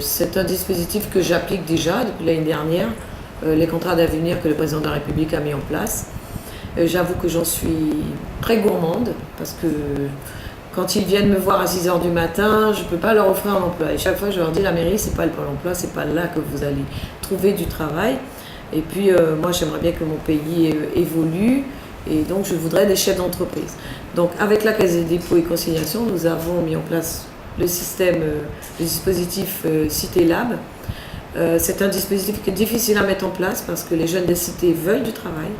c'est un dispositif que j'applique déjà depuis l'année dernière, les contrats d'avenir que le président de la République a mis en place. J'avoue que j'en suis très gourmande parce que quand ils viennent me voir à 6 h du matin, je ne peux pas leur offrir un emploi. Et chaque fois, je leur dis, la mairie, ce n'est pas le Pôle emploi, ce n'est pas là que vous allez trouver du travail. Et puis, moi, j'aimerais bien que mon pays évolue. Et donc, je voudrais des chefs d'entreprise. Donc, avec la Caisse des dépôts et consignations, nous avons mis en place le système, le dispositif Cité Lab. C'est un dispositif qui est difficile à mettre en place parce que les jeunes des cités veulent du travail.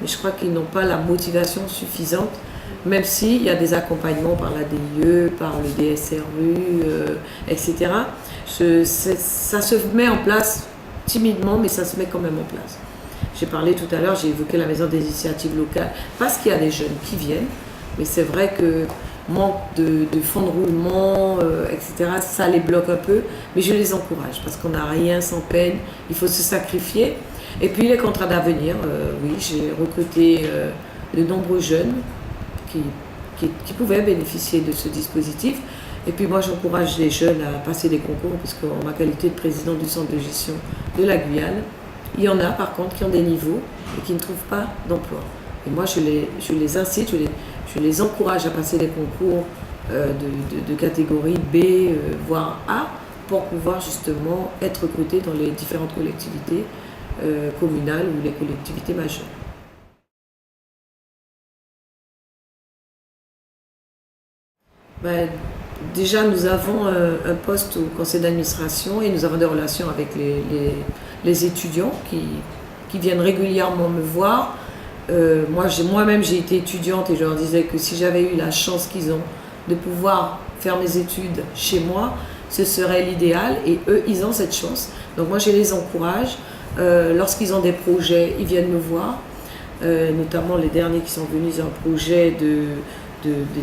Mais je crois qu'ils n'ont pas la motivation suffisante, même s'il y a des accompagnements par la DIE, par le DSRU, etc. Ça se met en place timidement, mais ça se met quand même en place. J'ai parlé tout à l'heure, j'ai évoqué la maison des initiatives locales, parce qu'il y a des jeunes qui viennent, mais c'est vrai que manque de fonds de roulement, etc., ça les bloque un peu, mais je les encourage, parce qu'on n'a rien sans peine, il faut se sacrifier. Et puis les contrats d'avenir, oui, j'ai recruté de nombreux jeunes qui pouvaient bénéficier de ce dispositif. Et puis moi, j'encourage les jeunes à passer des concours, parce qu'en ma qualité de président du centre de gestion de la Guyane, il y en a par contre qui ont des niveaux et qui ne trouvent pas d'emploi. Et moi, je les incite, je les encourage à passer des concours de catégorie B, voire A, pour pouvoir justement être recrutés dans les différentes collectivités communales ou les collectivités majeures. Ben, déjà, nous avons un poste au conseil d'administration et nous avons des relations avec les étudiants qui viennent régulièrement me voir. Moi-même, j'ai été étudiante et je leur disais que si j'avais eu la chance qu'ils ont de pouvoir faire mes études chez moi, ce serait l'idéal et eux, ils ont cette chance. Donc moi, je les encourage. Lorsqu'ils ont des projets, ils viennent me voir. Notamment les derniers qui sont venus, ils ont un projet de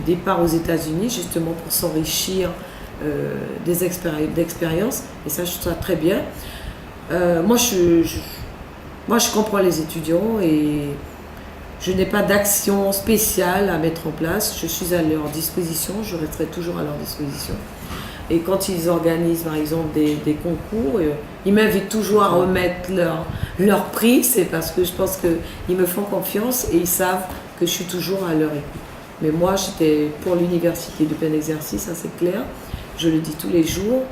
départ aux États-Unis, justement pour s'enrichir d'expériences. Et ça, je trouve ça très bien. Moi, je comprends les étudiants et je n'ai pas d'action spéciale à mettre en place. Je suis à leur disposition, je resterai toujours à leur disposition. Et quand ils organisent, par exemple, des concours, ils m'invitent toujours à remettre leur prix. C'est parce que je pense qu'ils me font confiance et ils savent que je suis toujours à leur écoute. Mais moi, j'étais pour l'université de plein exercice, ça c'est clair. Je le dis tous les jours.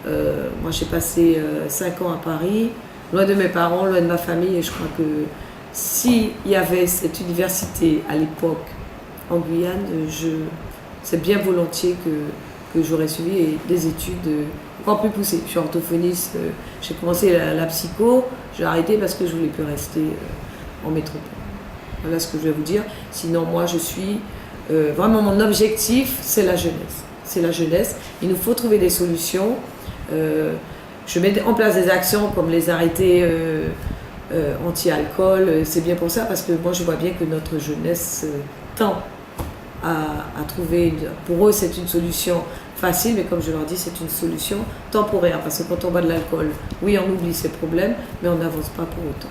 Moi, j'ai passé 5 ans à Paris, loin de mes parents, loin de ma famille. Et je crois que s'il y avait cette université à l'époque en Guyane, c'est bien volontiers que j'aurais suivi des études encore plus poussées. Je suis orthophoniste, j'ai commencé la psycho, j'ai arrêté parce que je ne voulais plus rester en métropole. Voilà ce que je vais vous dire. Sinon, moi, je suis... vraiment, mon objectif, c'est la jeunesse. C'est la jeunesse. Il nous faut trouver des solutions. Je mets en place des actions comme les arrêtés anti-alcool. C'est bien pour ça parce que moi, je vois bien que notre jeunesse tend à trouver... Pour eux, c'est une solution facile, mais comme je leur dis, c'est une solution temporaire. Parce que quand on boit de l'alcool, oui, on oublie ses problèmes, mais on n'avance pas pour autant.